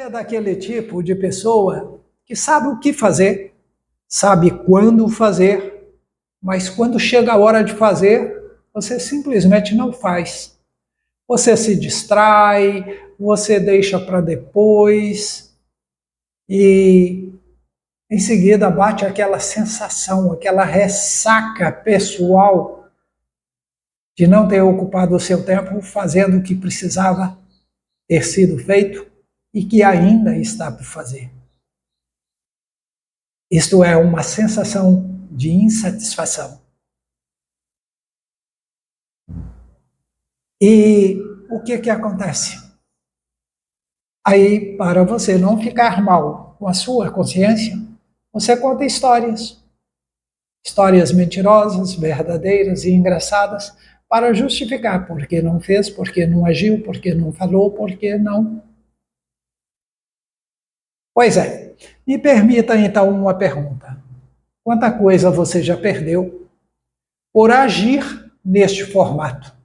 é daquele tipo de pessoa que sabe o que fazer, sabe quando fazer, mas quando chega a hora de fazer, você simplesmente não faz. Você se distrai, você deixa para depois e em seguida bate aquela sensação, aquela ressaca pessoal de não ter ocupado o seu tempo fazendo o que precisava ter sido feito e que ainda está por fazer. Isto é uma sensação de insatisfação. E o que acontece? Aí, para você não ficar mal com a sua consciência, você conta histórias. Histórias mentirosas, verdadeiras e engraçadas para justificar por que não fez, por que não agiu, por que não falou, por que não. Pois é, me permita então uma pergunta. Quanta coisa você já perdeu por agir neste formato?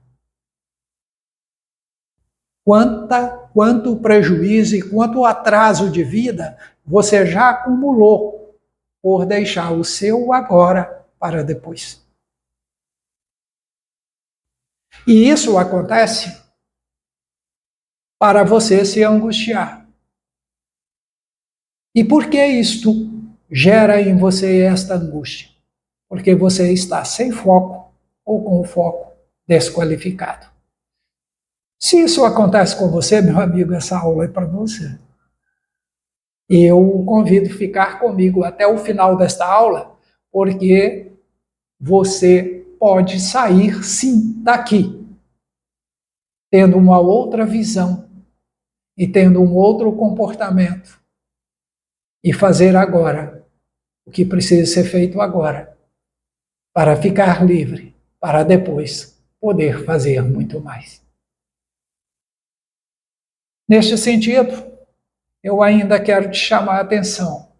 Quanto prejuízo e quanto atraso de vida você já acumulou por deixar o seu agora para depois? E isso acontece para você se angustiar. E por que isto gera em você esta angústia? Porque você está sem foco ou com o foco desqualificado. Se isso acontece com você, meu amigo, essa aula é para você. E eu o convido a ficar comigo até o final desta aula, porque você pode sair, sim, daqui, tendo uma outra visão e tendo um outro comportamento e fazer agora o que precisa ser feito agora, para ficar livre, para depois poder fazer muito mais. Neste sentido, eu ainda quero te chamar a atenção.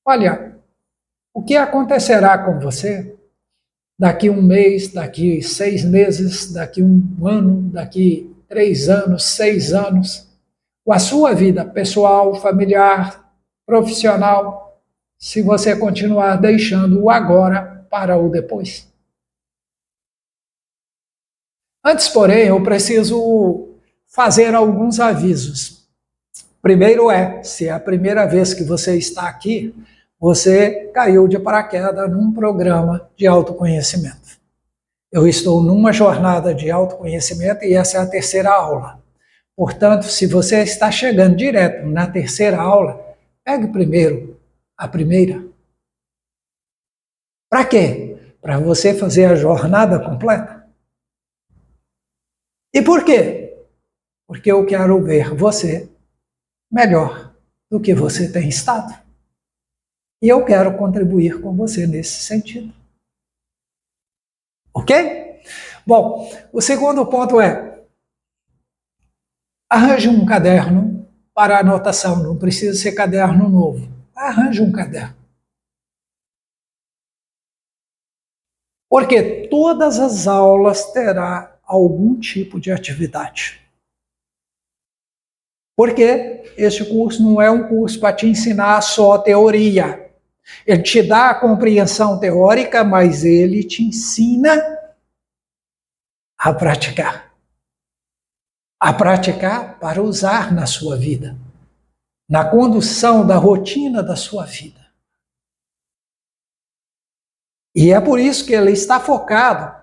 Olha, o que acontecerá com você daqui 1 mês, daqui 6 meses, daqui 1 ano, daqui 3 anos, 6 anos, com a sua vida pessoal, familiar, profissional, se você continuar deixando o agora para o depois? Antes, porém, eu preciso fazer alguns avisos. Primeiro se é a primeira vez que você está aqui, você caiu de paraquedas num programa de autoconhecimento. Eu estou numa jornada de autoconhecimento e essa é a terceira aula. Portanto, se você está chegando direto na terceira aula, pegue primeiro a primeira. Para quê? Para você fazer a jornada completa. E por quê? Porque eu quero ver você melhor do que você tem estado. E eu quero contribuir com você nesse sentido. Ok? Bom, o segundo ponto arranje um caderno para anotação, não precisa ser caderno novo. Arranje um caderno. Porque todas as aulas terá algum tipo de atividade. Porque este curso não é um curso para te ensinar só teoria. Ele te dá a compreensão teórica, mas ele te ensina a praticar. A praticar para usar na sua vida, na condução da rotina da sua vida. E é por isso que ele está focado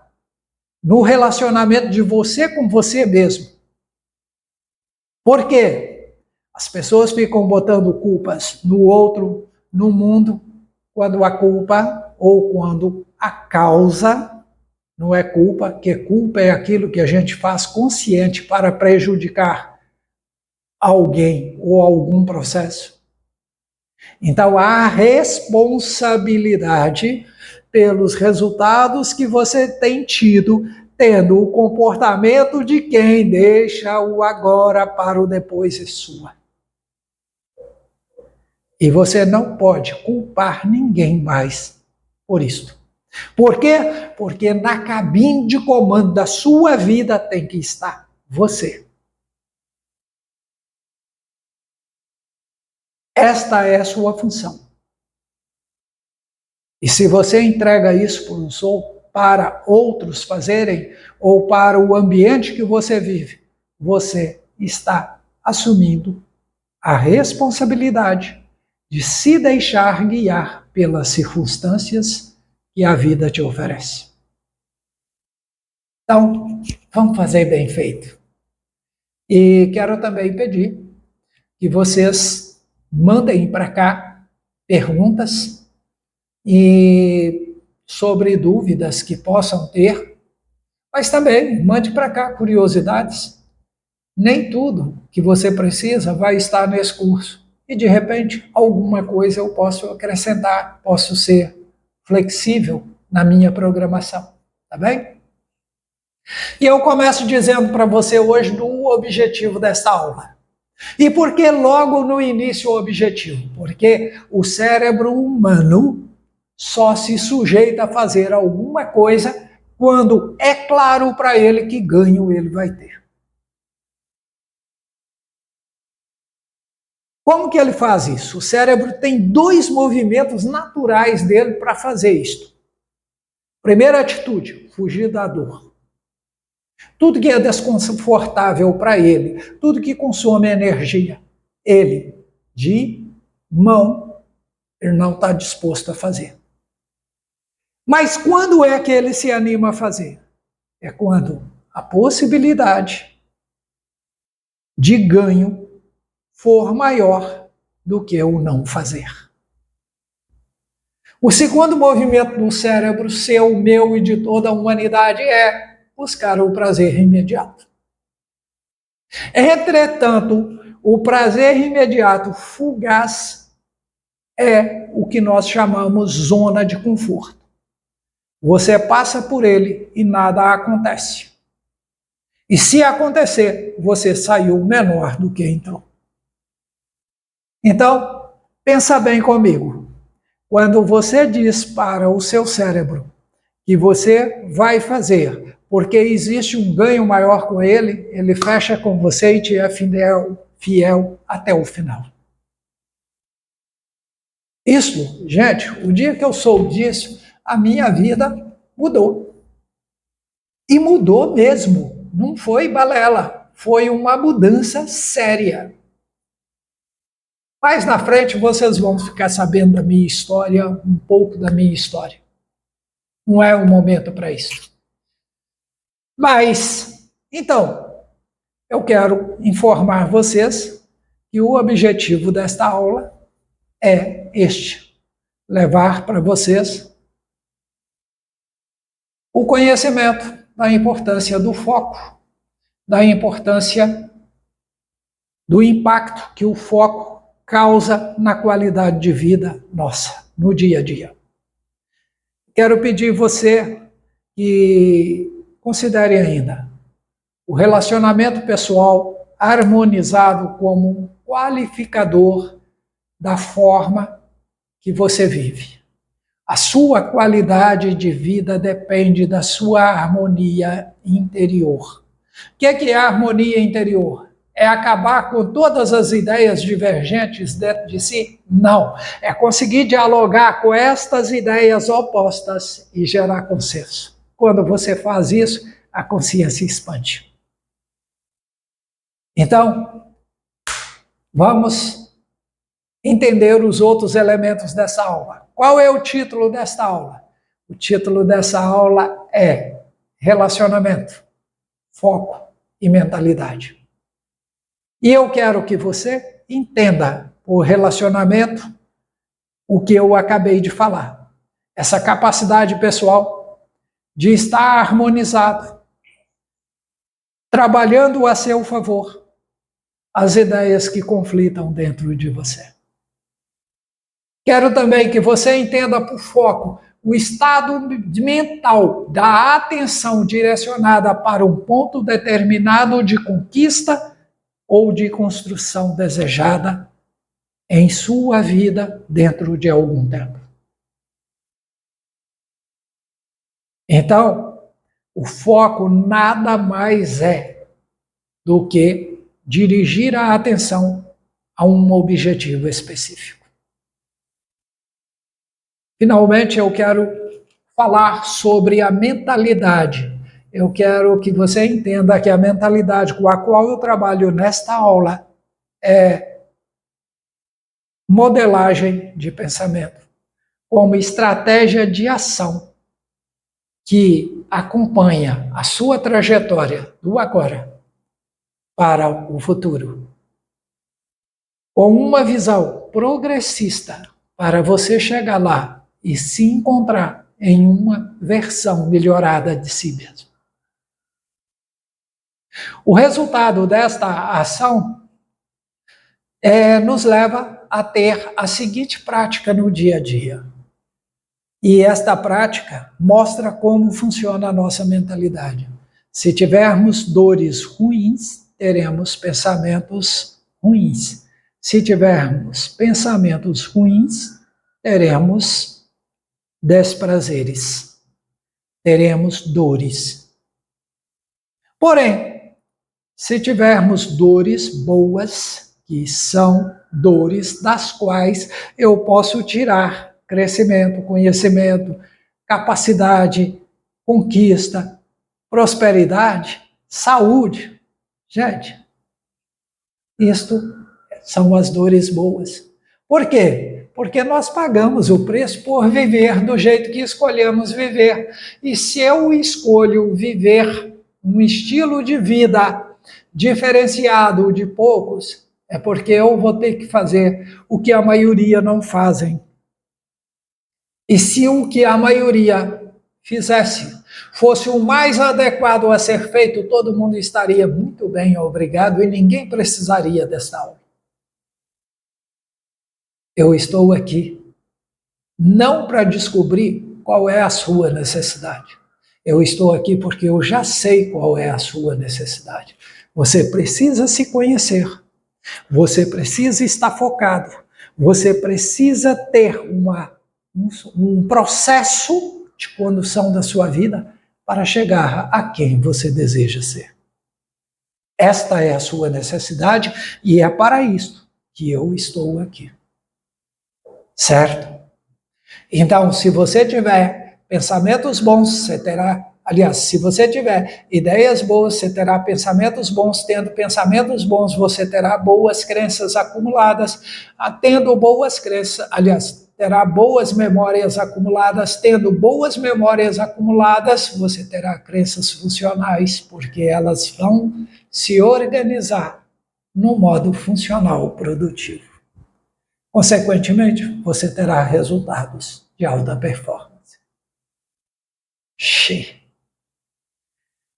no relacionamento de você com você mesmo. Por quê? As pessoas ficam botando culpas no outro, no mundo, quando a culpa ou quando a causa não é culpa, que culpa é aquilo que a gente faz consciente para prejudicar alguém ou algum processo. Então, há responsabilidade pelos resultados que você tem tido, tendo o comportamento de quem deixa o agora para o depois é sua. E você não pode culpar ninguém mais por isto. Por quê? Porque na cabine de comando da sua vida tem que estar você. Esta é a sua função. E se você entrega isso para outros fazerem, ou para o ambiente que você vive, você está assumindo a responsabilidade de se deixar guiar pelas circunstâncias que a vida te oferece. Então, vamos fazer bem feito. E quero também pedir que vocês mandem para cá perguntas e sobre dúvidas que possam ter, mas também mande para cá curiosidades. Nem tudo que você precisa vai estar nesse curso. E, de repente, alguma coisa eu posso acrescentar, posso ser flexível na minha programação. Tá bem? E eu começo dizendo para você hoje do objetivo dessa aula. E por que logo no início o objetivo? Porque o cérebro humano só se sujeita a fazer alguma coisa quando é claro para ele que ganho ele vai ter. Como que ele faz isso? O cérebro tem 2 movimentos naturais dele para fazer isto. Primeira atitude, fugir da dor. Tudo que é desconfortável para ele, tudo que consome energia, ele, de mão, ele não está disposto a fazer. Mas quando é que ele se anima a fazer? É quando a possibilidade de ganho for maior do que o não fazer. O segundo movimento do cérebro, seu, meu e de toda a humanidade, é buscar o prazer imediato. Entretanto, o prazer imediato fugaz é o que nós chamamos zona de conforto. Você passa por ele e nada acontece. E se acontecer, você saiu menor do que entrou. Então, pensa bem comigo. Quando você diz para o seu cérebro que você vai fazer porque existe um ganho maior com ele, ele fecha com você e te é fiel até o final. Isso, gente, o dia que eu soube disso, a minha vida mudou. E mudou mesmo. Não foi balela, foi uma mudança séria. Mais na frente vocês vão ficar sabendo da minha história, um pouco da minha história. Não é o momento para isso. Mas, então, eu quero informar vocês que o objetivo desta aula é este: levar para vocês o conhecimento da importância do foco, da importância do impacto que o foco causa na qualidade de vida nossa, no dia a dia. Quero pedir você que considere ainda o relacionamento pessoal harmonizado como um qualificador da forma que você vive. A sua qualidade de vida depende da sua harmonia interior. O que é a harmonia interior? É acabar com todas as ideias divergentes dentro de si? Não. É conseguir dialogar com estas ideias opostas e gerar consenso. Quando você faz isso, a consciência expande. Então, vamos entender os outros elementos dessa aula. Qual é o título desta aula? O título dessa aula é Relacionamento, Foco e Mentalidade. E eu quero que você entenda por relacionamento o que eu acabei de falar. Essa capacidade pessoal de estar harmonizado, trabalhando a seu favor as ideias que conflitam dentro de você. Quero também que você entenda por foco o estado mental da atenção direcionada para um ponto determinado de conquista ou de construção desejada em sua vida dentro de algum tempo. Então, o foco nada mais é do que dirigir a atenção a um objetivo específico. Finalmente, eu quero falar sobre a mentalidade. Eu quero que você entenda que a mentalidade com a qual eu trabalho nesta aula é modelagem de pensamento, como estratégia de ação que acompanha a sua trajetória do agora para o futuro, com uma visão progressista para você chegar lá e se encontrar em uma versão melhorada de si mesmo. O resultado desta ação nos leva a ter a seguinte prática no dia a dia. E esta prática mostra como funciona a nossa mentalidade. Se tivermos dores ruins, teremos pensamentos ruins. Se tivermos pensamentos ruins, teremos desprazeres, teremos dores. Porém, se tivermos dores boas, que são dores das quais eu posso tirar crescimento, conhecimento, capacidade, conquista, prosperidade, saúde. Gente, isto são as dores boas. Por quê? Porque nós pagamos o preço por viver do jeito que escolhemos viver. E se eu escolho viver um estilo de vida diferenciado de poucos, é porque eu vou ter que fazer o que a maioria não fazem. E se o que a maioria fizesse fosse o mais adequado a ser feito, todo mundo estaria muito bem, obrigado, e ninguém precisaria desta aula. Eu estou aqui não para descobrir qual é a sua necessidade. Eu estou aqui porque eu já sei qual é a sua necessidade. Você precisa se conhecer. Você precisa estar focado. Você precisa ter um processo de condução da sua vida para chegar a quem você deseja ser. Esta é a sua necessidade e é para isso que eu estou aqui. Certo? Então, se você tiver pensamentos bons, você terá... Aliás, se você tiver ideias boas, você terá pensamentos bons. Tendo pensamentos bons, você terá boas crenças acumuladas. Tendo boas crenças, aliás, terá boas memórias acumuladas. Tendo boas memórias acumuladas, você terá crenças funcionais, porque elas vão se organizar no modo funcional produtivo. Consequentemente, você terá resultados de alta performance.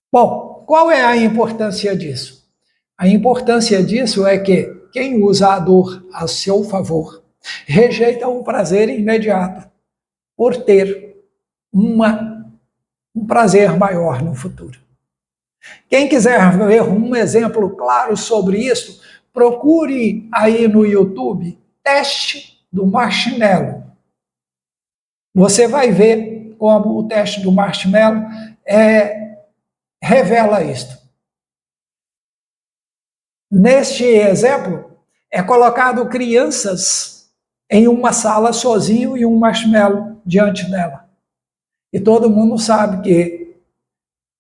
Bom, qual é a importância disso? A importância disso é que quem usa a dor a seu favor rejeita o prazer imediato por ter um prazer maior no futuro. Quem quiser ver um exemplo claro sobre isso, procure aí no YouTube teste do marshmallow. Você vai ver como o teste do marshmallow revela isto. Neste exemplo, é colocado crianças em uma sala sozinho e um marshmallow diante dela. E todo mundo sabe que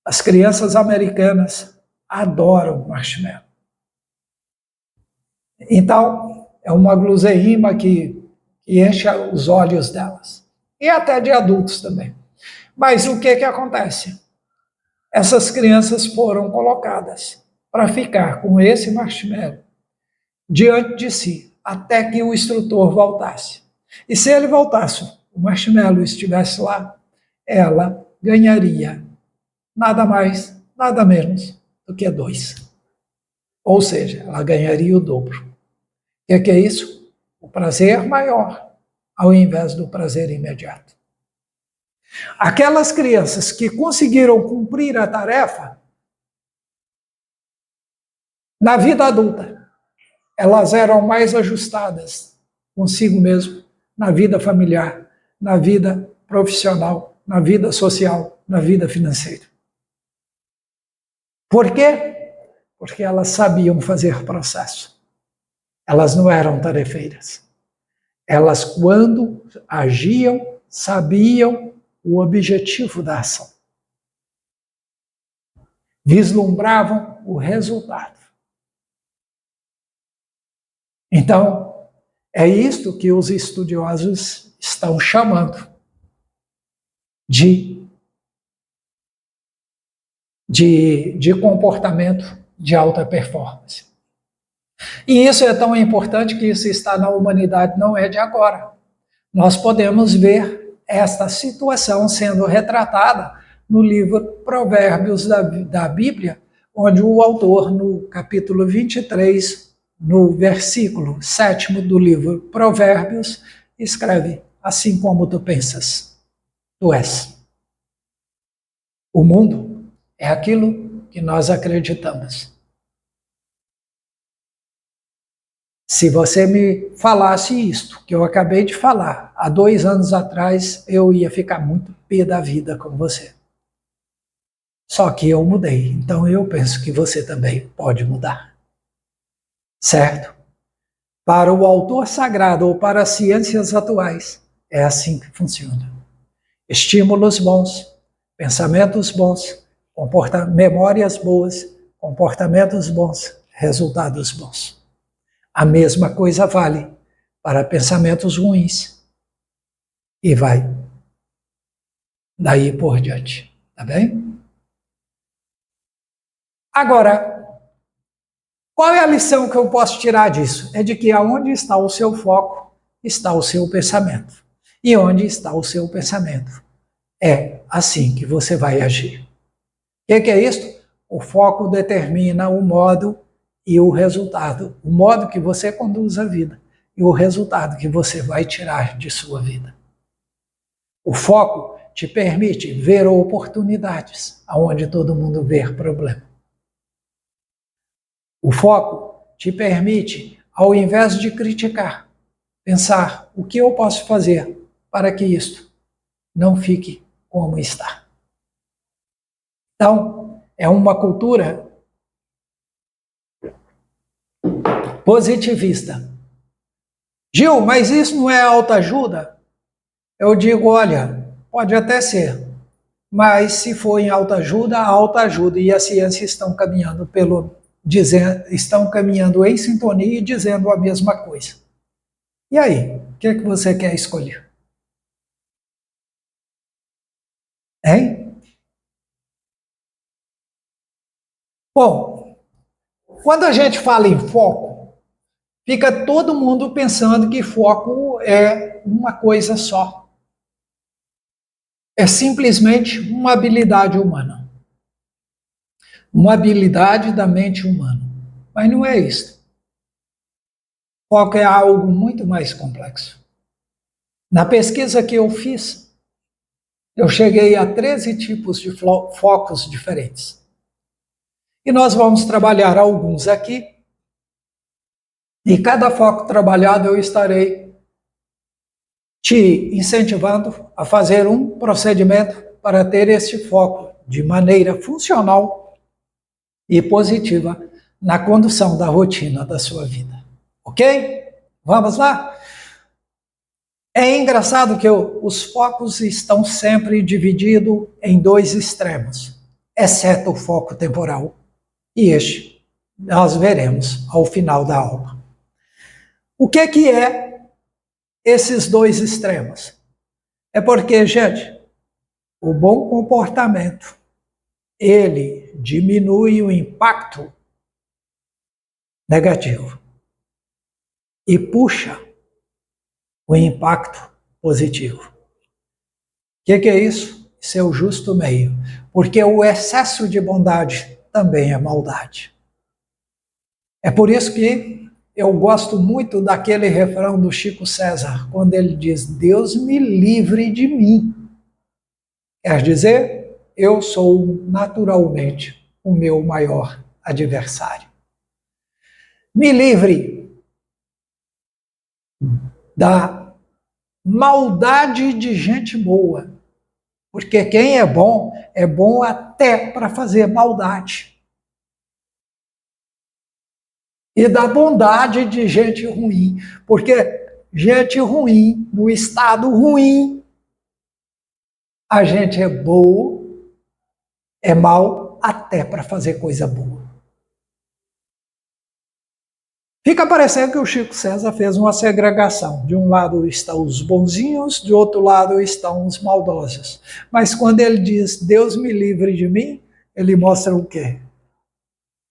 as crianças americanas adoram marshmallow. Então, é uma guloseima que enche os olhos delas. E até de adultos também. Mas o que acontece? Essas crianças foram colocadas para ficar com esse marshmallow diante de si, até que o instrutor voltasse. E se ele voltasse, o marshmallow estivesse lá, ela ganharia nada mais, nada menos do que 2. Ou seja, ela ganharia o dobro. O que é isso? O prazer maior, ao invés do prazer imediato. Aquelas crianças que conseguiram cumprir a tarefa, na vida adulta, elas eram mais ajustadas consigo mesmo, na vida familiar, na vida profissional, na vida social, na vida financeira. Por quê? Porque elas sabiam fazer processo. Elas não eram tarefeiras. Elas, quando agiam, sabiam o objetivo da ação. Vislumbravam o resultado. Então, é isto que os estudiosos estão chamando de comportamento de alta performance. E isso é tão importante que isso está na humanidade, não é de agora. Nós podemos ver esta situação sendo retratada no livro Provérbios da Bíblia, onde o autor, no capítulo 23, no versículo 7 do livro Provérbios, escreve: assim como tu pensas, tu és. O mundo é aquilo que nós acreditamos. Se você me falasse isto, que eu acabei de falar, há 2 anos atrás, eu ia ficar muito pé da vida com você. Só que eu mudei, então eu penso que você também pode mudar. Certo? Para o autor sagrado ou para as ciências atuais, é assim que funciona. Estímulos bons, pensamentos bons, memórias boas, comportamentos bons, resultados bons. A mesma coisa vale para pensamentos ruins. E vai daí por diante. Tá bem? Agora, qual é a lição que eu posso tirar disso? É de que aonde está o seu foco, está o seu pensamento. E onde está o seu pensamento? É assim que você vai agir. O que é isso? O foco determina o modo e o resultado. O modo que você conduz a vida e o resultado que você vai tirar de sua vida. O foco te permite ver oportunidades aonde todo mundo vê problema. O foco te permite, ao invés de criticar, pensar o que eu posso fazer para que isto não fique como está. Então, é uma cultura positivista. Gil, mas isso não é autoajuda? Eu digo, olha, pode até ser, mas se for em autoajuda, a autoajuda e a ciência estão caminhando estão caminhando em sintonia e dizendo a mesma coisa. E aí, o que é que você quer escolher? Hein? Bom, quando a gente fala em foco, fica todo mundo pensando que foco é uma coisa só. É simplesmente uma habilidade humana. Uma habilidade da mente humana. Mas não é isso. Foco é algo muito mais complexo. Na pesquisa que eu fiz, eu cheguei a 13 tipos de focos diferentes. E nós vamos trabalhar alguns aqui. E cada foco trabalhado eu estarei te incentivando a fazer um procedimento para ter este foco de maneira funcional e positiva na condução da rotina da sua vida. Ok? Vamos lá? É engraçado que os focos estão sempre divididos em 2 extremos, exceto o foco temporal. E este nós veremos ao final da aula. O que é esses 2 extremos? É porque, gente, o bom comportamento, ele diminui o impacto negativo e puxa o impacto positivo. O que é isso? Isso é o justo meio, porque o excesso de bondade também é maldade. É por isso que eu gosto muito daquele refrão do Chico César, quando ele diz: Deus me livre de mim. Quer dizer, eu sou naturalmente o meu maior adversário. Me livre da maldade de gente boa, porque quem é bom até para fazer maldade. e da bondade de gente ruim, porque gente ruim, no estado ruim, a gente é boa, é mal até para fazer coisa boa. Fica parecendo que o Chico César fez uma segregação. De um lado estão os bonzinhos, de outro lado estão os maldosos. Mas quando ele diz, Deus me livre de mim, ele mostra o quê?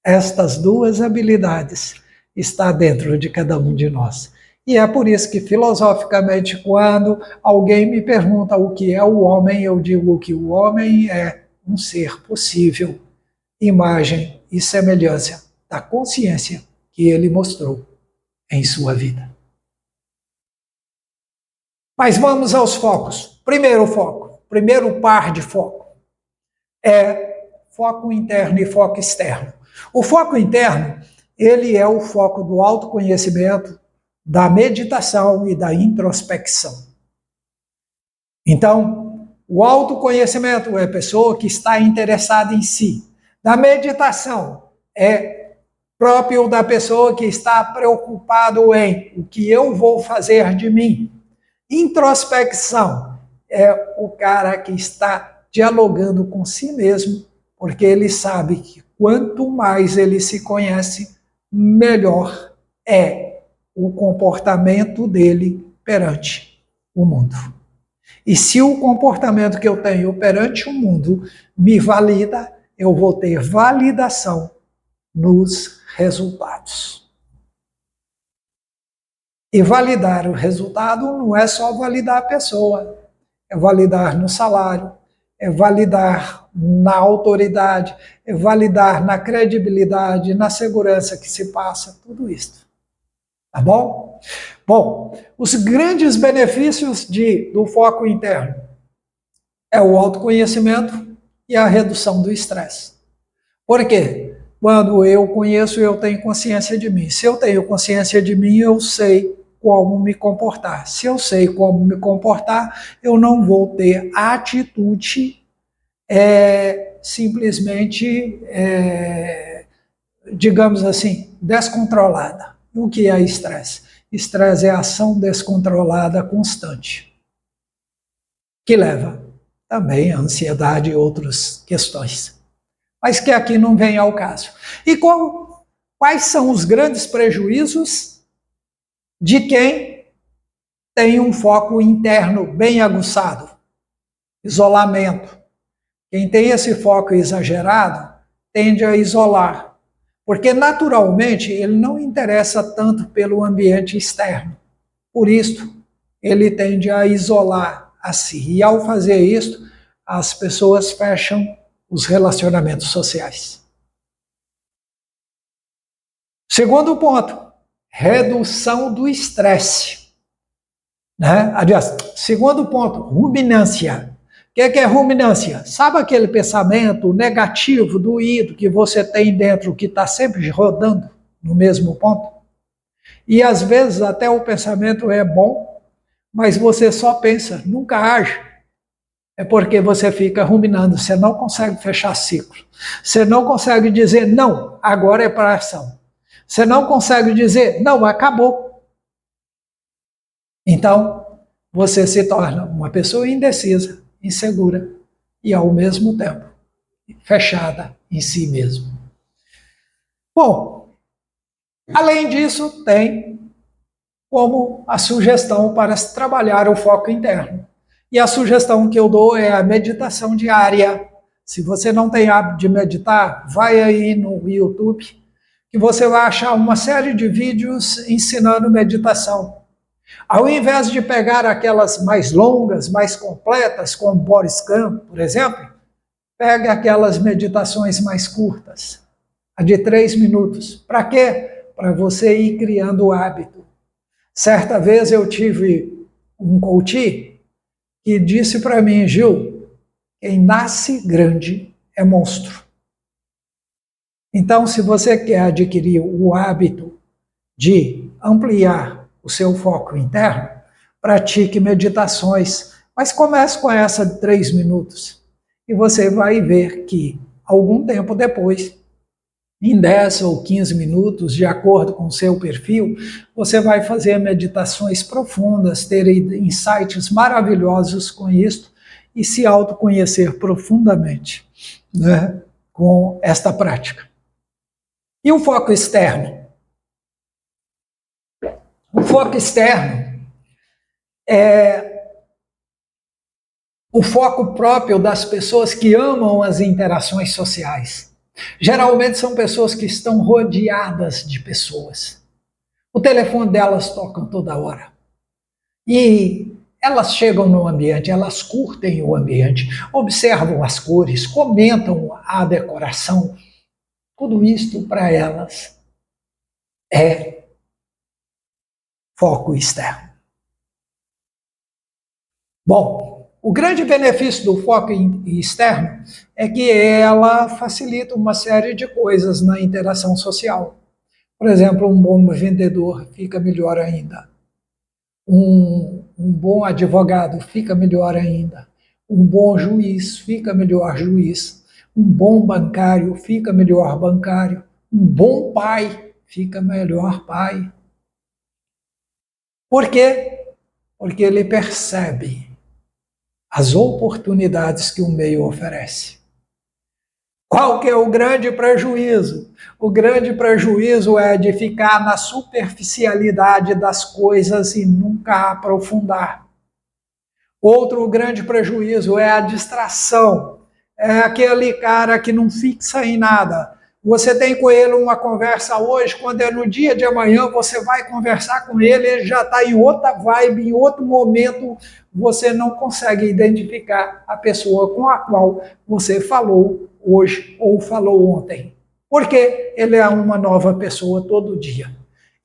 Estas duas habilidades estão dentro de cada um de nós. E é por isso que, filosoficamente, quando alguém me pergunta o que é o homem, eu digo que o homem é um ser possível, imagem e semelhança da consciência que ele mostrou em sua vida. Mas vamos aos focos. Primeiro foco, primeiro par de foco, é foco interno e foco externo. O foco interno, ele é o foco do autoconhecimento, da meditação e da introspecção. Então, o autoconhecimento é a pessoa que está interessada em si. Da meditação é próprio da pessoa que está preocupado em o que eu vou fazer de mim. Introspecção é o cara que está dialogando com si mesmo, porque ele sabe que quanto mais ele se conhece, melhor é o comportamento dele perante o mundo. E se o comportamento que eu tenho perante o mundo me valida, eu vou ter validação nos resultados. E validar o resultado não é só validar a pessoa, é validar no salário, é validar na autoridade, é validar na credibilidade, na segurança que se passa, tudo isso. Tá bom? Bom, os grandes benefícios do foco interno é o autoconhecimento e a redução do estresse. Por quê? Quando eu conheço, eu tenho consciência de mim. Se eu tenho consciência de mim, eu sei como me comportar. Se eu sei como me comportar, eu não vou ter atitude simplesmente, digamos assim, descontrolada. O que é estresse? Estresse é ação descontrolada constante, que leva também a ansiedade e outras questões. Mas que aqui não vem ao caso. E quais são os grandes prejuízos de quem tem um foco interno bem aguçado? Isolamento. Quem tem esse foco exagerado tende a isolar, porque naturalmente ele não interessa tanto pelo ambiente externo. Por isso, ele tende a isolar a si. E ao fazer isso, as pessoas fecham os relacionamentos sociais. Segundo ponto, redução do estresse. Né? Aliás, segundo ponto, ruminância. O que é ruminância? Sabe aquele pensamento negativo, doído, que você tem dentro, que está sempre rodando no mesmo ponto? E às vezes até o pensamento é bom, mas você só pensa, nunca age. É porque você fica ruminando, você não consegue fechar ciclo. Você não consegue dizer, não, agora é para ação. Você não consegue dizer, não, acabou. Então, você se torna uma pessoa indecisa, insegura e, ao mesmo tempo, fechada em si mesmo. Bom, além disso, tem como a sugestão para se trabalhar o foco interno. E a sugestão que eu dou é a meditação diária. Se você não tem hábito de meditar, vai aí no YouTube, que você vai achar uma série de vídeos ensinando meditação. Ao invés de pegar aquelas mais longas, mais completas, como Boris Kahn, por exemplo, pega aquelas meditações mais curtas, a de 3 minutos. Para quê? Para você ir criando o hábito. Certa vez eu tive um coach que disse para mim, Gil, quem nasce grande é monstro. Então, se você quer adquirir o hábito de ampliar o seu foco interno, pratique meditações, mas comece com essa de 3 minutos. E você vai ver que, algum tempo depois, em 10 ou 15 minutos, de acordo com o seu perfil, você vai fazer meditações profundas, ter insights maravilhosos com isso e se autoconhecer profundamente, né, com esta prática. E o foco externo? O foco externo é o foco próprio das pessoas que amam as interações sociais. Geralmente são pessoas que estão rodeadas de pessoas. O telefone delas toca toda hora. E elas chegam no ambiente, elas curtem o ambiente, observam as cores, comentam a decoração. Tudo isto para elas é foco externo. Bom, o grande benefício do foco externo é que ela facilita uma série de coisas na interação social. Por exemplo, um bom vendedor fica melhor ainda. Um bom advogado fica melhor ainda. Um bom juiz fica melhor juiz. Um bom bancário fica melhor bancário. Um bom pai fica melhor pai. Por quê? Porque ele percebe as oportunidades que o meio oferece. Qual que é o grande prejuízo? O grande prejuízo é de ficar na superficialidade das coisas e nunca aprofundar. Outro grande prejuízo é a distração. É aquele cara que não fixa em nada. Você tem com ele uma conversa hoje, quando é no dia de amanhã, você vai conversar com ele, ele já está em outra vibe, em outro momento, você não consegue identificar a pessoa com a qual você falou hoje ou falou ontem. Porque ele é uma nova pessoa todo dia.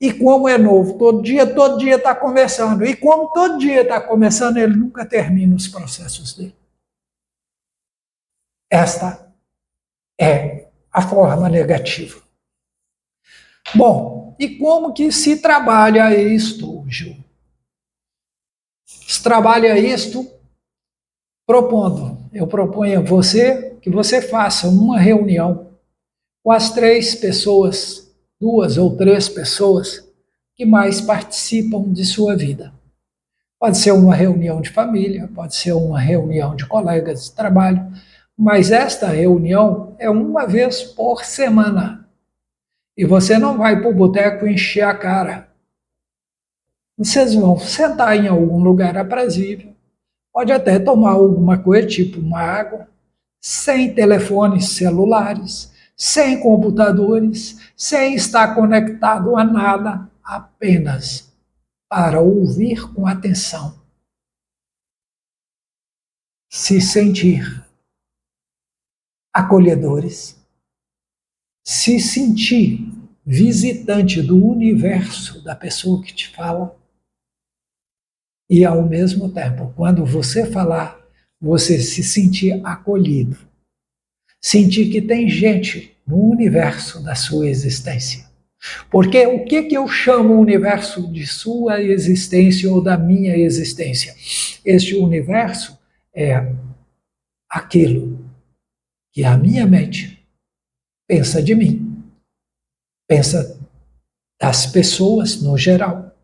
E como é novo, todo dia está começando. E como todo dia está começando, ele nunca termina os processos dele. Esta é a forma negativa. Bom, e como que se trabalha isto, Gil? Se trabalha isto propondo. Eu proponho a você que você faça uma reunião com as 3 pessoas, 2 ou 3 pessoas que mais participam de sua vida. Pode ser uma reunião de família, pode ser uma reunião de colegas de trabalho, mas esta reunião é uma vez por semana. E você não vai para o boteco encher a cara. Vocês vão sentar em algum lugar aprazível, pode até tomar alguma coisa, tipo uma água, sem telefones celulares, sem computadores, sem estar conectado a nada, apenas para ouvir com atenção, se sentir acolhedores, se sentir visitante do universo da pessoa que te fala e, ao mesmo tempo, quando você falar, você se sentir acolhido, sentir que tem gente no universo da sua existência. Porque o que eu chamo o universo de sua existência ou da minha existência? Este universo é aquilo que a minha mente pensa de mim, pensa das pessoas no geral,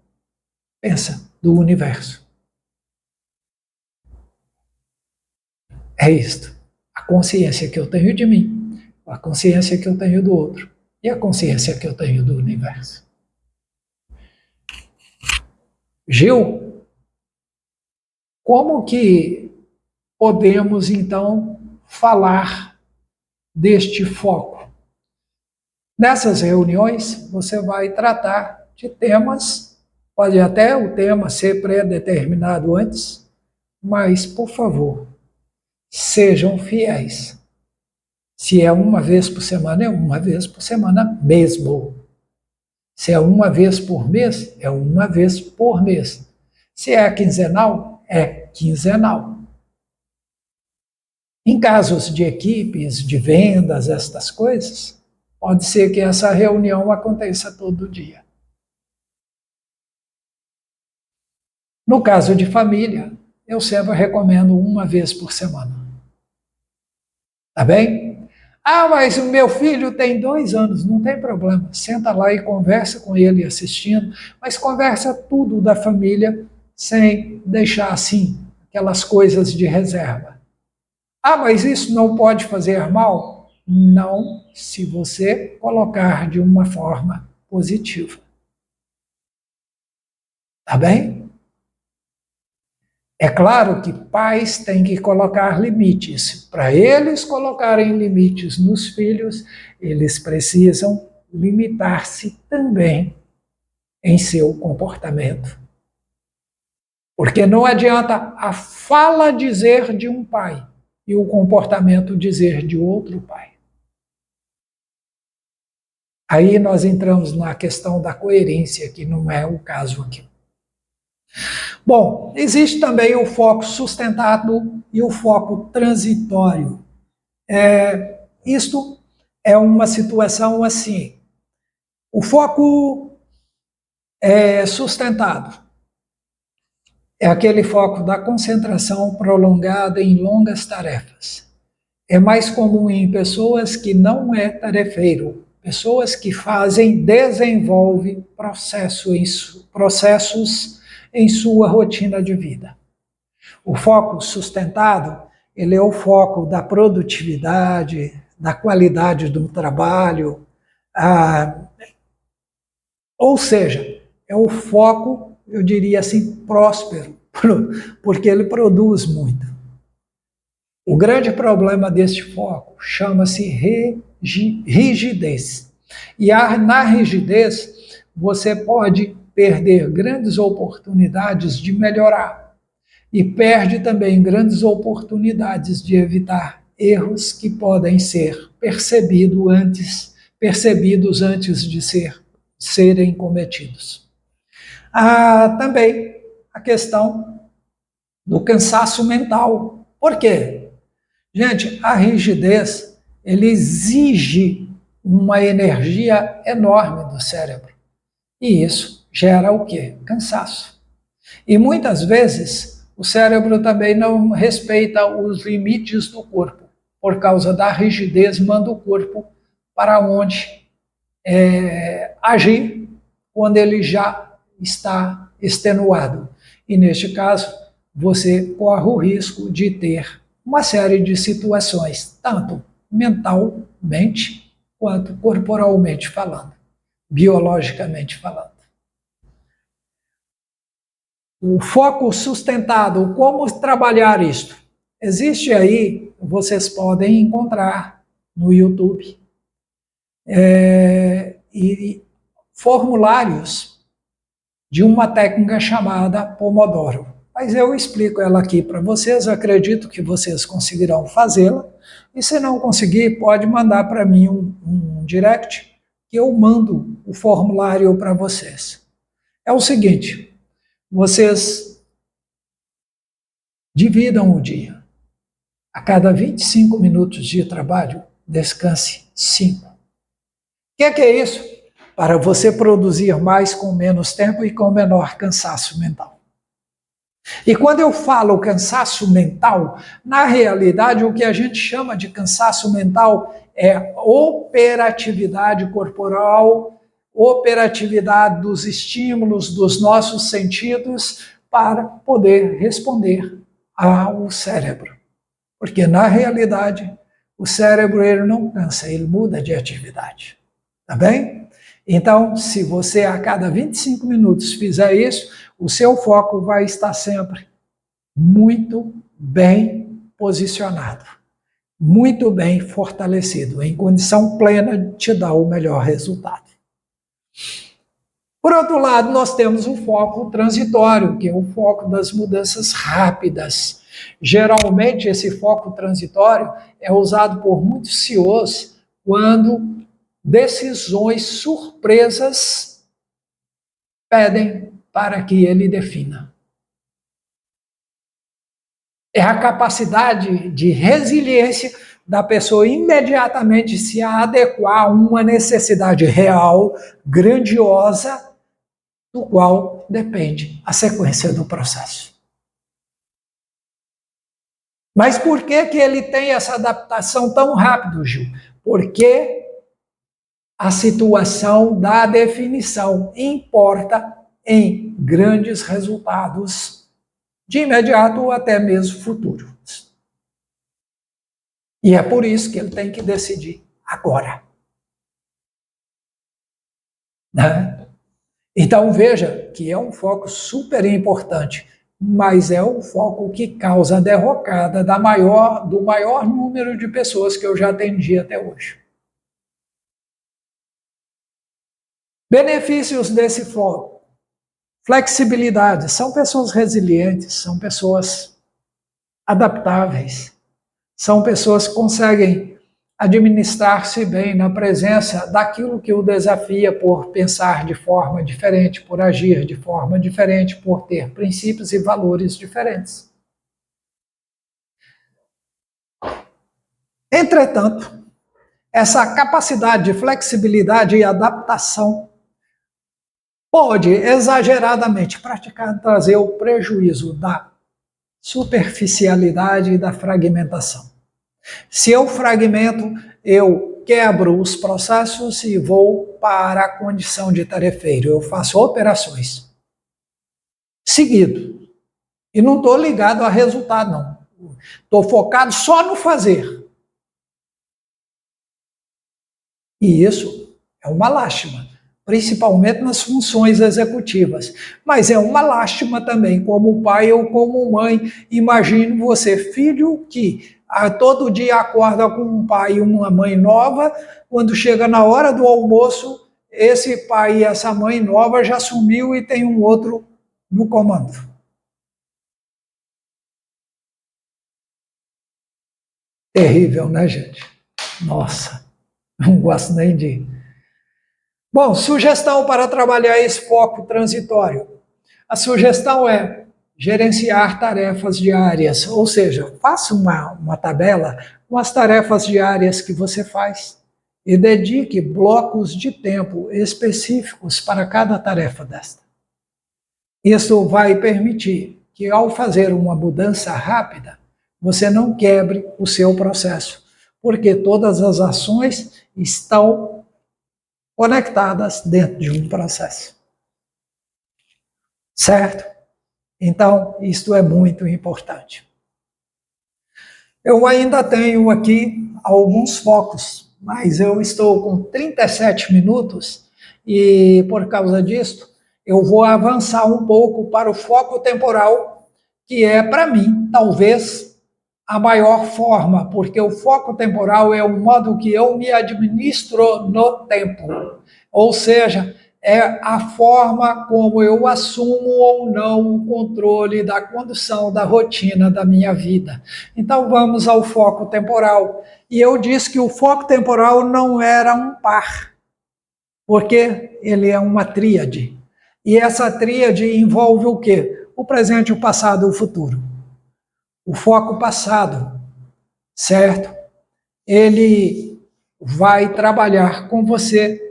pensa do universo. É isto. A consciência que eu tenho de mim, a consciência que eu tenho do outro e a consciência que eu tenho do universo. Gil, como que podemos então falar deste foco? Nessas reuniões, você vai tratar de temas, pode até o tema ser pré-determinado antes, mas, por favor, sejam fiéis. Se é uma vez por semana, é uma vez por semana mesmo. Se é uma vez por mês, é uma vez por mês. Se é quinzenal, é quinzenal. Em casos de equipes, de vendas, estas coisas, pode ser que essa reunião aconteça todo dia. No caso de família, eu sempre recomendo uma vez por semana. Tá bem? Ah, mas o meu filho tem 2 anos, não tem problema. Senta lá e conversa com ele assistindo, mas conversa tudo da família sem deixar assim aquelas coisas de reserva. Ah, mas isso não pode fazer mal? Não, se você colocar de uma forma positiva. Tá bem? É claro que pais têm que colocar limites. Para eles colocarem limites nos filhos, eles precisam limitar-se também em seu comportamento. Porque não adianta a fala dizer de um pai e o comportamento dizer de outro pai. Aí nós entramos na questão da coerência, que não é o caso aqui. Bom, existe também o foco sustentado e o foco transitório. Isto é uma situação assim. O foco sustentado é aquele foco da concentração prolongada em longas tarefas. É mais comum em pessoas que não é tarefeiro, pessoas que desenvolvem processos em sua rotina de vida. O foco sustentado, ele é o foco da produtividade, da qualidade do trabalho, ou seja, é o foco, eu diria assim, próspero, porque ele produz muito. O grande problema deste foco chama-se rigidez. E na rigidez, você pode perder grandes oportunidades de melhorar. E perde também grandes oportunidades de evitar erros que podem ser percebidos antes de serem cometidos. Também a questão do cansaço mental. Por quê? Gente, a rigidez, ele exige uma energia enorme do cérebro. E isso gera o quê? Cansaço. E muitas vezes o cérebro também não respeita os limites do corpo. Por causa da rigidez, manda o corpo para onde agir quando ele já está extenuado. E neste caso, você corre o risco de ter uma série de situações, tanto mentalmente quanto corporalmente falando, biologicamente falando. O foco sustentado, como trabalhar isto? Existe aí, vocês podem encontrar no YouTube, e formulários de uma técnica chamada Pomodoro. Mas eu explico ela aqui para vocês, eu acredito que vocês conseguirão fazê-la, e se não conseguir, pode mandar para mim um direct, que eu mando o formulário para vocês. É o seguinte, vocês dividam o dia. A cada 25 minutos de trabalho, descanse 5. O que é isso? Para você produzir mais com menos tempo e com menor cansaço mental. E quando eu falo cansaço mental, na realidade o que a gente chama de cansaço mental é operatividade corporal, operatividade dos estímulos dos nossos sentidos para poder responder ao cérebro. Porque na realidade o cérebro ele não cansa, ele muda de atividade. Tá bem? Então, se você a cada 25 minutos fizer isso, o seu foco vai estar sempre muito bem posicionado, muito bem fortalecido, em condição plena de te dar o melhor resultado. Por outro lado, nós temos o foco transitório, que é o foco das mudanças rápidas. Geralmente, esse foco transitório é usado por muitos CEOs quando decisões surpresas pedem para que ele defina. É a capacidade de resiliência da pessoa imediatamente se adequar a uma necessidade real, grandiosa, do qual depende a sequência do processo. Mas por que ele tem essa adaptação tão rápido, Gil? porque a situação da definição importa em grandes resultados de imediato ou até mesmo futuros. E é por isso que ele tem que decidir agora. Né? Então veja que é um foco super importante, mas é um foco que causa a derrocada do maior número de pessoas que eu já atendi até hoje. Benefícios desse foco. Flexibilidade. São pessoas resilientes, são pessoas adaptáveis, são pessoas que conseguem administrar-se bem na presença daquilo que o desafia por pensar de forma diferente, por agir de forma diferente, por ter princípios e valores diferentes. Entretanto, essa capacidade de flexibilidade e adaptação pode exageradamente praticar trazer o prejuízo da superficialidade e da fragmentação. Se eu fragmento, eu quebro os processos e vou para a condição de tarefeiro. Eu faço operações seguido. E não estou ligado a resultado, não. Estou focado só no fazer. E isso é uma lástima, principalmente nas funções executivas. Mas é uma lástima também, como pai ou como mãe. Imagine você, filho, que todo dia acorda com um pai e uma mãe nova, quando chega na hora do almoço, esse pai e essa mãe nova já sumiu e tem um outro no comando. Terrível, né, gente? Nossa, não gosto nem de... Bom, sugestão para trabalhar esse foco transitório. A sugestão é gerenciar tarefas diárias, ou seja, faça uma tabela com as tarefas diárias que você faz e dedique blocos de tempo específicos para cada tarefa desta. Isso vai permitir que, ao fazer uma mudança rápida, você não quebre o seu processo, porque todas as ações estão conectadas dentro de um processo. Certo? Então, isto é muito importante. Eu ainda tenho aqui alguns focos, mas eu estou com 37 minutos e, por causa disto, eu vou avançar um pouco para o foco temporal, que é, para mim, talvez, a maior forma, porque o foco temporal é o modo que eu me administro no tempo. Ou seja, é a forma como eu assumo ou não o controle da condução da rotina da minha vida. Então vamos ao foco temporal. E eu disse que o foco temporal não era um par, porque ele é uma tríade. E essa tríade envolve o quê? O presente, o passado e o futuro. O foco passado, certo? Ele vai trabalhar com você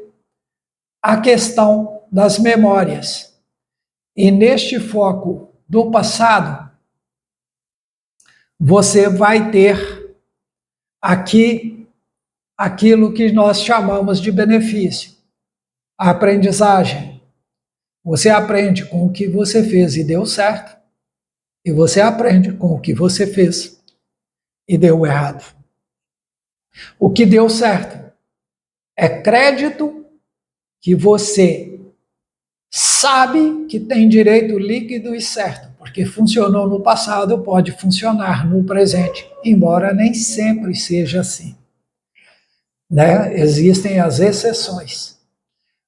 a questão das memórias. E neste foco do passado, você vai ter aqui aquilo que nós chamamos de benefício, a aprendizagem. Você aprende com o que você fez e deu certo, e você aprende com o que você fez e deu errado. O que deu certo é crédito que você sabe que tem direito líquido e certo, porque funcionou no passado, pode funcionar no presente, embora nem sempre seja assim. Né? Existem as exceções,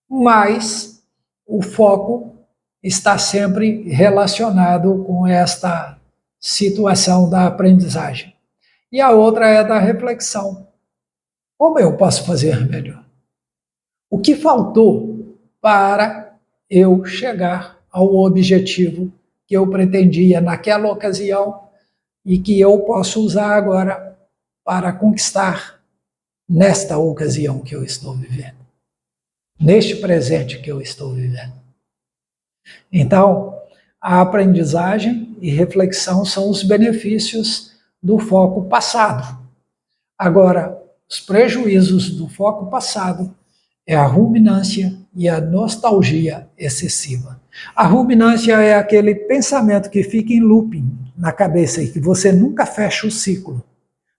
mas o foco está sempre relacionado com esta situação da aprendizagem. E a outra é da reflexão. Como eu posso fazer melhor? O que faltou para eu chegar ao objetivo que eu pretendia naquela ocasião e que eu posso usar agora para conquistar nesta ocasião que eu estou vivendo, neste presente que eu estou vivendo. Então, a aprendizagem e reflexão são os benefícios do foco passado. Agora, os prejuízos do foco passado é a ruminância e a nostalgia excessiva. A ruminância é aquele pensamento que fica em looping na cabeça e que você nunca fecha o ciclo.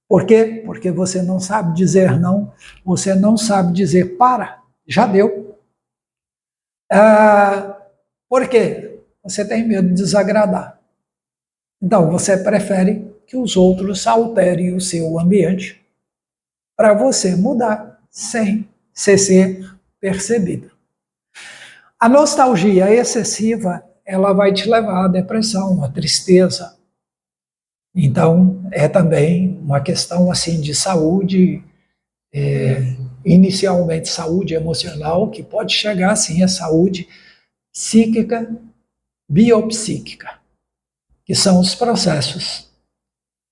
Por quê? Porque você não sabe dizer não, você não sabe dizer para, já deu. Por quê? Você tem medo de desagradar. Então você prefere que os outros alterem o seu ambiente para você mudar sem ser percebido. A nostalgia excessiva, ela vai te levar à depressão, à tristeza. Então, é também uma questão assim de saúde, inicialmente saúde emocional, que pode chegar assim a saúde psíquica, biopsíquica, que são os processos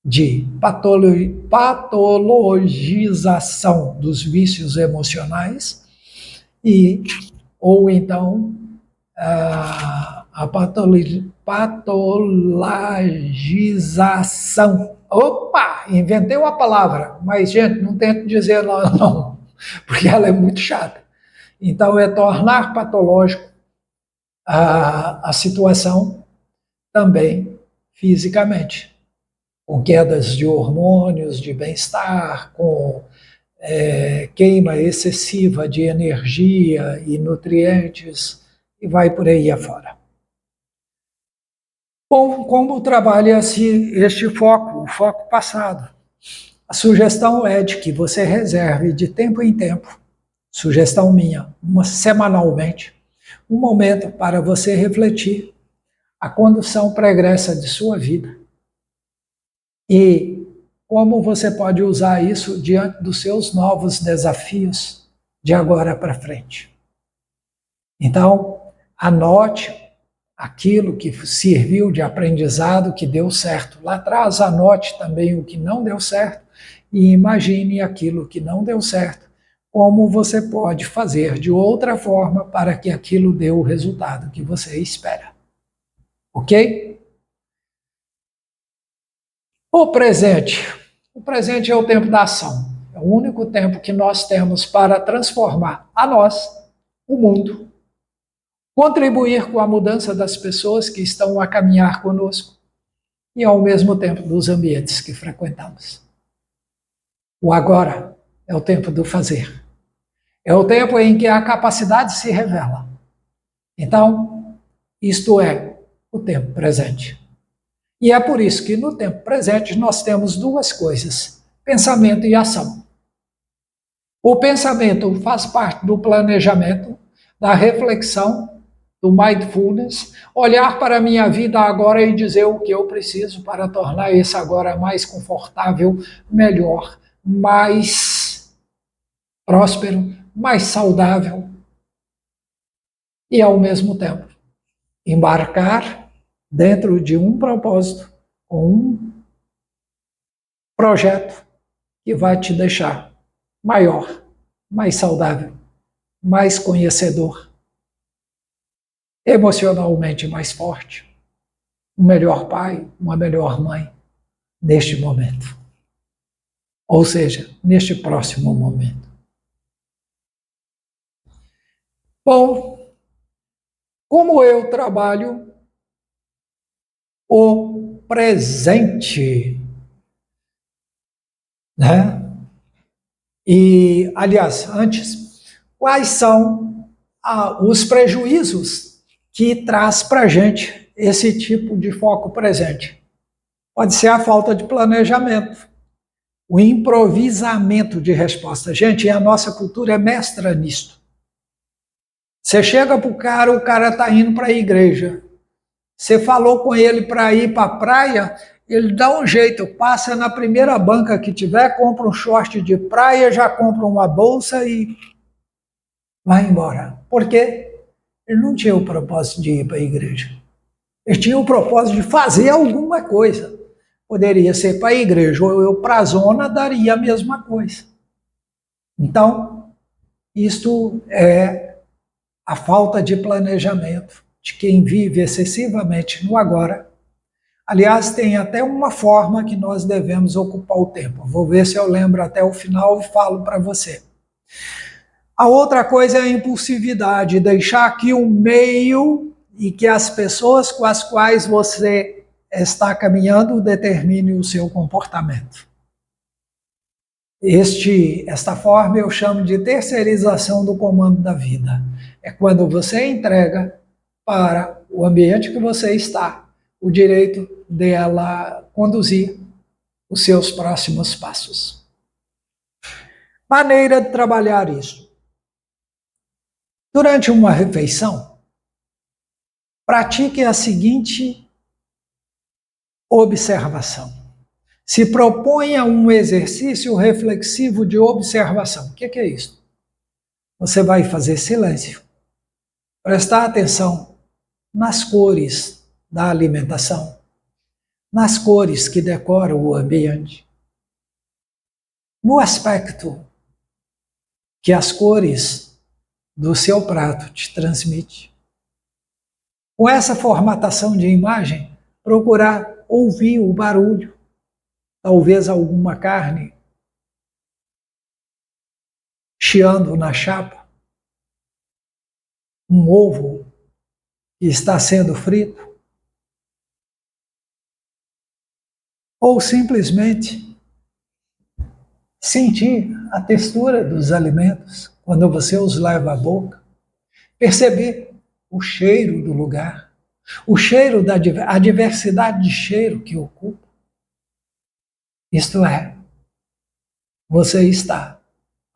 de patologização dos vícios emocionais ou então a patologização. Opa, inventei uma palavra, mas, gente, não tento dizer ela não, porque ela é muito chata. Então, é tornar patológico a situação também fisicamente, com quedas de hormônios, de bem-estar, com queima excessiva de energia e nutrientes, e vai por aí afora. Bom, como trabalha este foco, o foco passado? A sugestão é de que você reserve de tempo em tempo, sugestão minha, semanalmente, um momento para você refletir a condução pregressa de sua vida e como você pode usar isso diante dos seus novos desafios de agora para frente. Então, anote aquilo que serviu de aprendizado, que deu certo lá atrás, anote também o que não deu certo e imagine aquilo que não deu certo, como você pode fazer de outra forma para que aquilo dê o resultado que você espera. Ok? O presente. O presente é o tempo da ação. É o único tempo que nós temos para transformar a nós, o mundo, contribuir com a mudança das pessoas que estão a caminhar conosco e, ao mesmo tempo, dos ambientes que frequentamos. O agora é o tempo do fazer. É o tempo em que a capacidade se revela. Então, isto é o tempo presente. E é por isso que no tempo presente nós temos duas coisas, pensamento e ação. O pensamento faz parte do planejamento, da reflexão, do mindfulness, olhar para a minha vida agora e dizer o que eu preciso para tornar esse agora mais confortável, melhor, mais próspero, mais saudável. E, ao mesmo tempo, embarcar dentro de um propósito, com um projeto que vai te deixar maior, mais saudável, mais conhecedor, emocionalmente mais forte, um melhor pai, uma melhor mãe neste momento. Ou seja, neste próximo momento. Bom, como eu trabalho o presente, né? E, aliás, antes, quais são os prejuízos que traz para a gente esse tipo de foco presente? Pode ser a falta de planejamento, o improvisamento de resposta. Gente, a nossa cultura é mestra nisto. Você chega para o cara está indo para a igreja. Você falou com ele para ir para a praia, ele dá um jeito, passa na primeira banca que tiver, compra um short de praia, já compra uma bolsa e vai embora. Por quê? Ele não tinha o propósito de ir para a igreja. Ele tinha o propósito de fazer alguma coisa. Poderia ser para a igreja ou eu para a zona, daria a mesma coisa. Então, isto é a falta de planejamento de quem vive excessivamente no agora, Aliás, tem até uma forma que nós devemos ocupar o tempo. Vou ver se eu lembro até o final e falo para você. A outra coisa é a impulsividade, deixar aqui um meio e que as pessoas com as quais você está caminhando determine o seu comportamento. Esta forma eu chamo de terceirização do comando da vida. É quando você entrega para o ambiente que você está o direito dela conduzir os seus próximos passos. Maneira de trabalhar isso. Durante uma refeição, pratique a seguinte observação. Se proponha um exercício reflexivo de observação. O que é isso? Você vai fazer silêncio, prestar atenção nas cores da alimentação, nas cores que decoram o ambiente, no aspecto que as cores do seu prato te transmitem. Com essa formatação de imagem, procurar ouvir o barulho, talvez alguma carne chiando na chapa, um ovo que está sendo frito, ou simplesmente sentir a textura dos alimentos quando você os leva à boca, perceber o cheiro do lugar, o cheiro a diversidade de cheiro que ocupa. Isto é, você está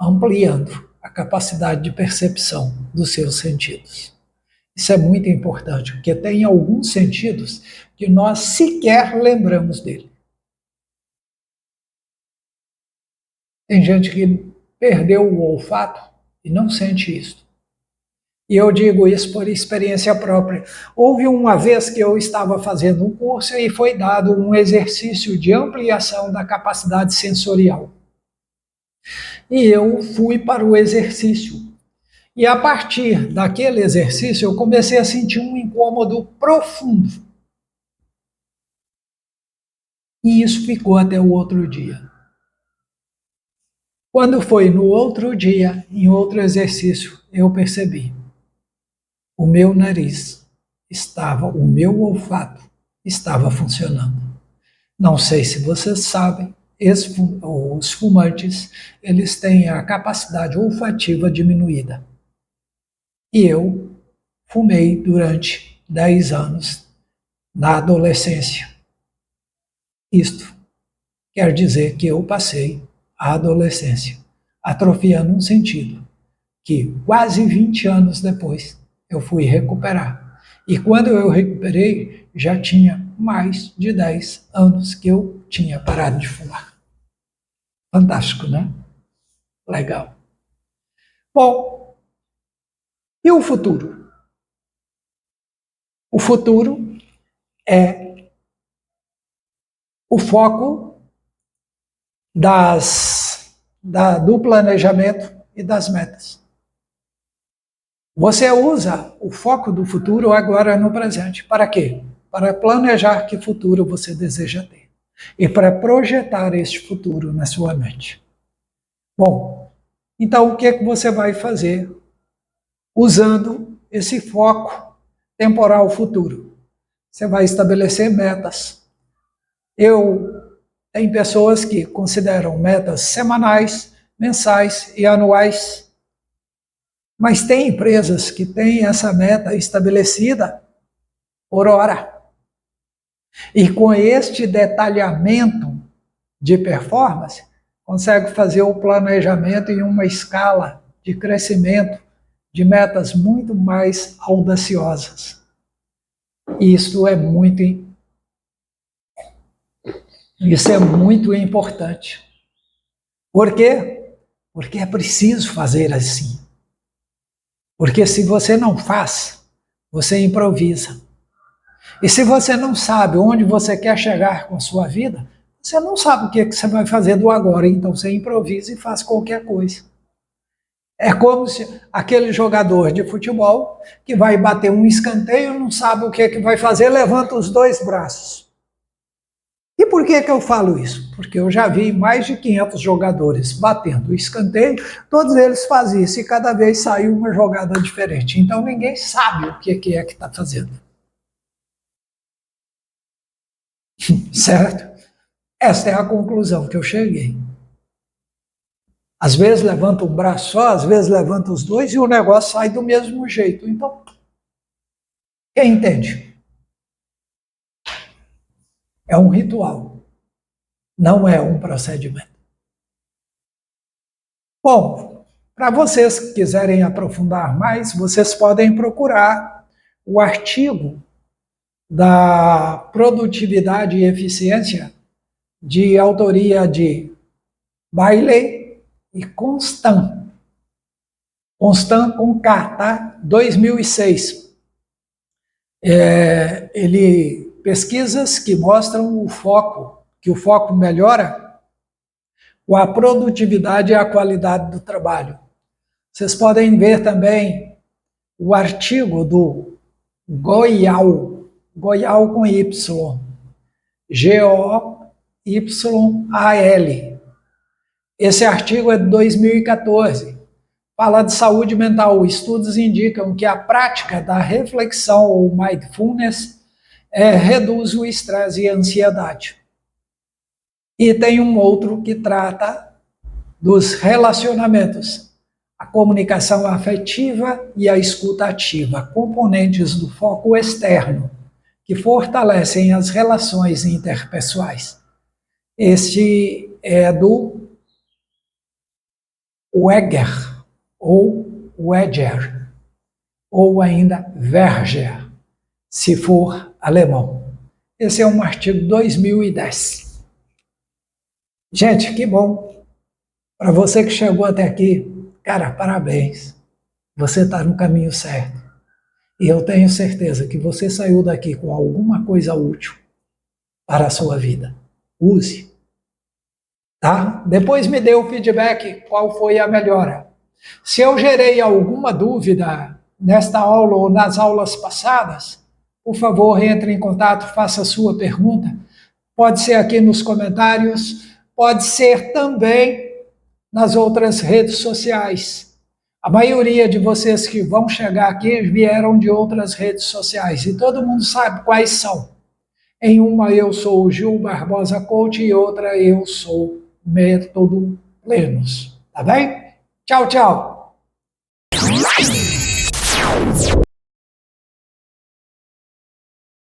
ampliando a capacidade de percepção dos seus sentidos. Isso é muito importante, porque tem alguns sentidos que nós sequer lembramos dele. Tem gente que perdeu o olfato e não sente isso. E eu digo isso por experiência própria. Houve uma vez que eu estava fazendo um curso e foi dado um exercício de ampliação da capacidade sensorial. E eu fui para o exercício. E a partir daquele exercício eu comecei a sentir um incômodo profundo. E isso ficou até o outro dia. Quando foi no outro dia, em outro exercício, eu percebi. O meu nariz o meu olfato estava funcionando. Não sei se vocês sabem, os fumantes, eles têm a capacidade olfativa diminuída. E eu fumei durante 10 anos na adolescência. Isto quer dizer que eu passei a adolescência atrofiando um sentido que quase 20 anos depois eu fui recuperar. E quando eu recuperei, já tinha mais de 10 anos que eu tinha parado de fumar. Fantástico, né? Legal. Bom, e o futuro? O futuro é o foco do planejamento e das metas. Você usa o foco do futuro agora no presente. Para quê? Para planejar que futuro você deseja ter. E para projetar este futuro na sua mente. Bom, então o que é que você vai fazer usando esse foco temporal futuro? Você vai estabelecer metas. Tem pessoas que consideram metas semanais, mensais e anuais. Mas tem empresas que têm essa meta estabelecida por hora. E com este detalhamento de performance, consegue fazer o planejamento em uma escala de crescimento de metas muito mais audaciosas. Isso é muito importante. Por quê? Porque é preciso fazer assim. Porque se você não faz, você improvisa. E se você não sabe onde você quer chegar com a sua vida, você não sabe o que você vai fazer do agora, então você improvisa e faz qualquer coisa. É como se aquele jogador de futebol que vai bater um escanteio, não sabe o que vai fazer, levanta os 2 braços. E por que que eu falo isso? Porque eu já vi mais de 500 jogadores batendo o escanteio, todos eles fazem isso e cada vez sai uma jogada diferente. Então ninguém sabe o que é que está fazendo. Certo? Esta é a conclusão que eu cheguei. Às vezes levanta um braço só, às vezes levanta os dois e o negócio sai do mesmo jeito. Então, quem entende? É um ritual, não é um procedimento. Bom, para vocês que quiserem aprofundar mais, vocês podem procurar o artigo da produtividade e eficiência de autoria de Bailey e Constant. Constant com K, tá? 2006. Ele pesquisas que mostram o foco, que o foco melhora a produtividade e a qualidade do trabalho. Vocês podem ver também o artigo do Goyal, Goyal com Y, Goyal. Esse artigo é de 2014. Fala de saúde mental. Estudos indicam que a prática da reflexão ou mindfulness reduz o estresse e a ansiedade. E tem um outro que trata dos relacionamentos, a comunicação afetiva e a escuta ativa, componentes do foco externo, que fortalecem as relações interpessoais. Este é do Weger, ou Weger, ou ainda Verger, se for alemão. Esse é um artigo de 2010. Gente, que bom. Para você que chegou até aqui, cara, parabéns. Você está no caminho certo. E eu tenho certeza que você saiu daqui com alguma coisa útil para a sua vida. Use. Tá? Depois me dê o feedback qual foi a melhora. Se eu gerei alguma dúvida nesta aula ou nas aulas passadas, por favor, entre em contato, faça a sua pergunta. Pode ser aqui nos comentários, pode ser também nas outras redes sociais. A maioria de vocês que vão chegar aqui vieram de outras redes sociais e todo mundo sabe quais são. Em uma eu sou o Gil Barbosa Coach e outra eu sou Método Plenos. Tá bem? Tchau, tchau.